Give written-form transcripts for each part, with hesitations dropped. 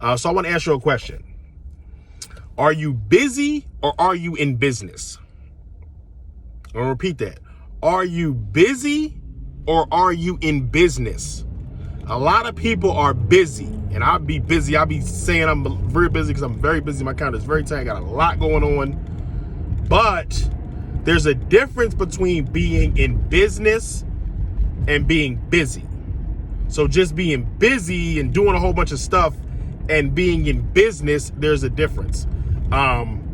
So I want to ask you a question. Are you busy or are you in business? I'll repeat that. Are you busy or are you in business? A lot of people are busy, and I'll be busy. I'll be saying I'm very busy because I'm very busy. My calendar is very tight. I got a lot going on. But there's a difference between being in business and being busy. So just being busy and doing a whole bunch of stuff and being in business, there's a difference.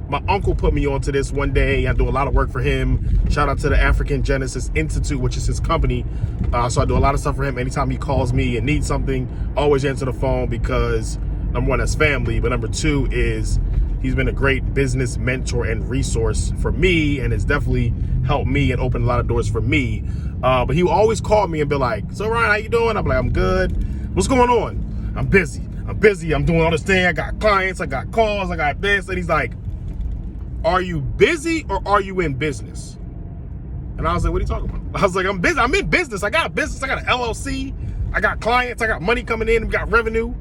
My uncle put me onto this one day. I do a lot of work for him. Shout out to the African Genesis Institute, which is his company. So I do a lot of stuff for him. Anytime he calls me and needs something, always answer the phone because number one, that's family. But number two is he's been a great business mentor and resource for me, and has definitely helped me and opened a lot of doors for me. But he would always call me and be like, "So Ryan, how you doing?" I'm like, "I'm good." "What's going on?" "I'm busy. I'm doing all this thing. I got clients, I got calls, I got this." And he's like, "Are you busy or are you in business?" And I was like, "What are you talking about?" I was like, "I'm busy. I'm in business. I got a business. I got an LLC. I got clients. I got money coming in. We got revenue."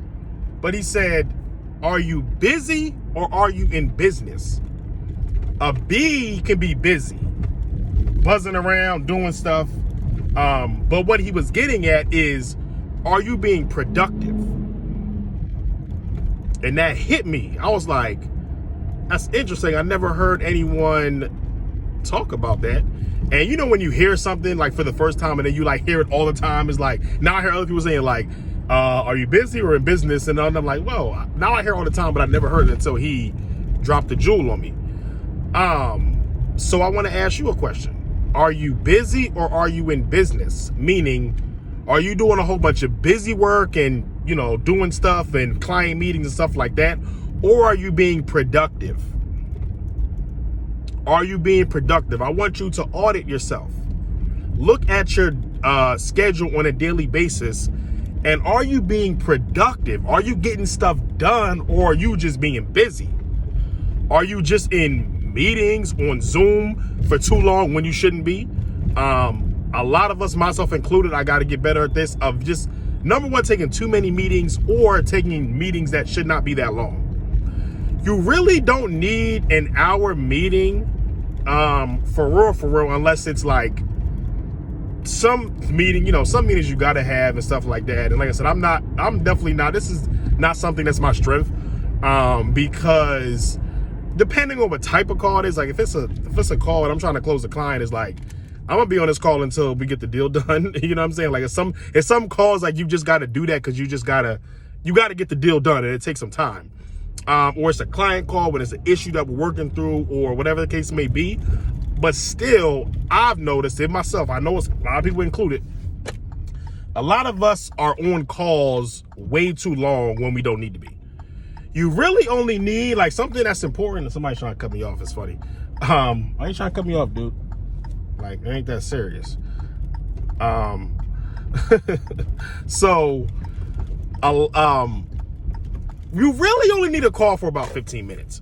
But he said, "Are you busy or are you in business?" A bee can be busy, buzzing around, doing stuff. But what he was getting at is, are you being productive? And that hit me. I was like, that's interesting. I never heard anyone talk about that. And you know, when you hear something like for the first time and then you like hear it all the time, it's like, now I hear other people saying like, are you busy or in business? And I'm like, well, now I hear all the time, but I never heard it until he dropped the jewel on me. So I want to ask you a question. Are you busy or are you in business? Meaning, are you doing a whole bunch of busy work and, you know, doing stuff and client meetings and stuff like that? Or are you being productive? Are you being productive? I want you to audit yourself. Look at your schedule on a daily basis. And are you being productive? Are you getting stuff done, or are you just being busy? Are you just in meetings on Zoom for too long when you shouldn't be? A lot of us, myself included, I got to get better at this, of just, number one, taking too many meetings or taking meetings that should not be that long. You really don't need an hour meeting for real, unless it's like some meeting, you know, some meetings you got to have and stuff like that. And like I said, I'm definitely not, this is not something that's my strength, because depending on what type of call it is, like if it's a call and I'm trying to close a client, it's like, I'm gonna be on this call until we get the deal done. You know what I'm saying? Like it's some calls, like you just got to do that because you got to get the deal done, and it takes some time. Or it's a client call when it's an issue that we're working through, or whatever the case may be. But still, I've noticed it myself. I know it's a lot of people included. A lot of us are on calls way too long when we don't need to be. You really only need like something that's important. Somebody's trying to cut me off. It's funny. I ain't trying to cut me off, dude. Like, it ain't that serious. So, you really only need a call for about 15 minutes.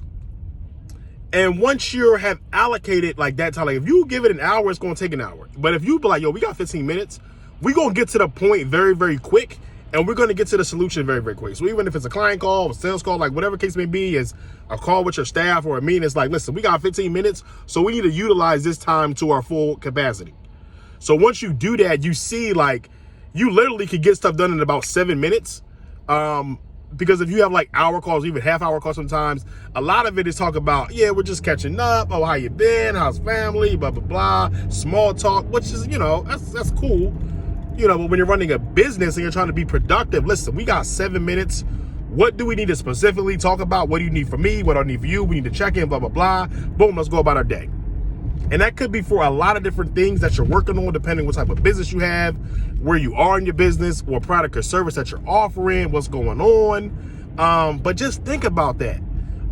And once you have allocated like that time, like if you give it an hour, it's going to take an hour. But if you be like, yo, we got 15 minutes, we're going to get to the point very, very quick. And we're going to get to the solution very, very quick. So even if it's a client call, a sales call, like whatever case may be, is a call with your staff or a meeting, it's like, listen, we got 15 minutes, so we need to utilize this time to our full capacity. So once you do that, you see like you literally could get stuff done in about 7 minutes. Because if you have like hour calls, even half-hour calls sometimes, a lot of it is talk about, yeah, we're just catching up. Oh, how you been? How's family? Blah, blah, blah. Small talk, which is, you know, that's cool. You know, but when you're running a business and you're trying to be productive, listen, we got 7 minutes. What do we need to specifically talk about? What do you need from me? What do I need for you? We need to check in, blah, blah, blah. Boom, let's go about our day. And that could be for a lot of different things that you're working on, depending what type of business you have, where you are in your business, or product or service that you're offering, what's going on. But just think about that.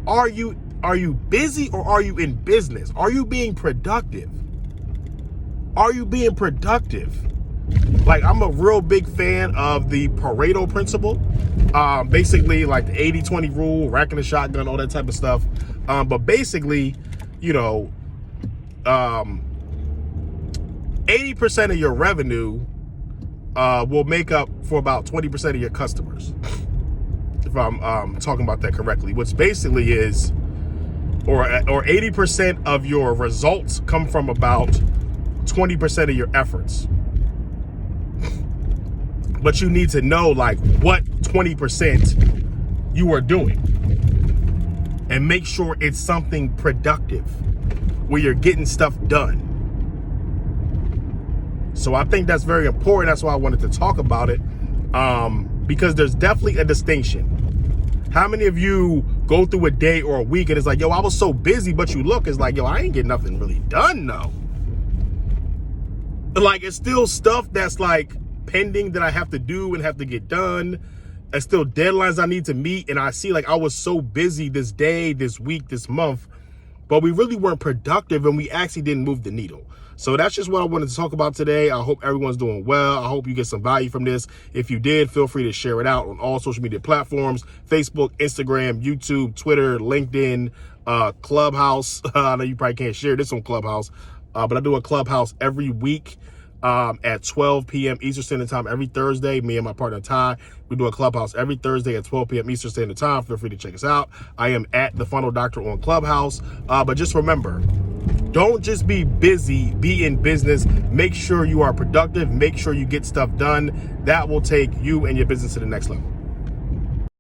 Are you busy or are you in business? Are you being productive? Are you being productive? Like, I'm a real big fan of the Pareto Principle. Basically, like the 80-20 rule, racking the shotgun, all that type of stuff. But basically, you know, 80% of your revenue will make up for about 20% of your customers. if I'm talking about that correctly, which basically is, or 80% of your results come from about 20% of your efforts. But you need to know like what 20% you are doing and make sure it's something productive where you're getting stuff done. So I think that's very important. That's why I wanted to talk about it, because there's definitely a distinction. How many of you go through a day or a week and it's like, yo, I was so busy, but you look, it's like, yo, I ain't getting nothing really done though. Like, it's still stuff that's like pending that I have to do and have to get done. There's still deadlines I need to meet. And I see like I was so busy this day, this week, this month, but we really weren't productive and we actually didn't move the needle. So that's just what I wanted to talk about today. I hope everyone's doing well. I hope you get some value from this. If you did, feel free to share it out on all social media platforms: Facebook, Instagram, YouTube, Twitter, LinkedIn, Clubhouse. I know you probably can't share this on Clubhouse, but I do a Clubhouse every week at 12 p.m. Eastern Standard Time every Thursday. Me and my partner Ty, we do a Clubhouse every Thursday at 12 p.m. Eastern Standard Time. Feel free to check us out. I am at The Funnel Doctor on Clubhouse. But just remember, don't just be busy, be in business. Make sure you are productive. Make sure you get stuff done. That will take you and your business to the next level.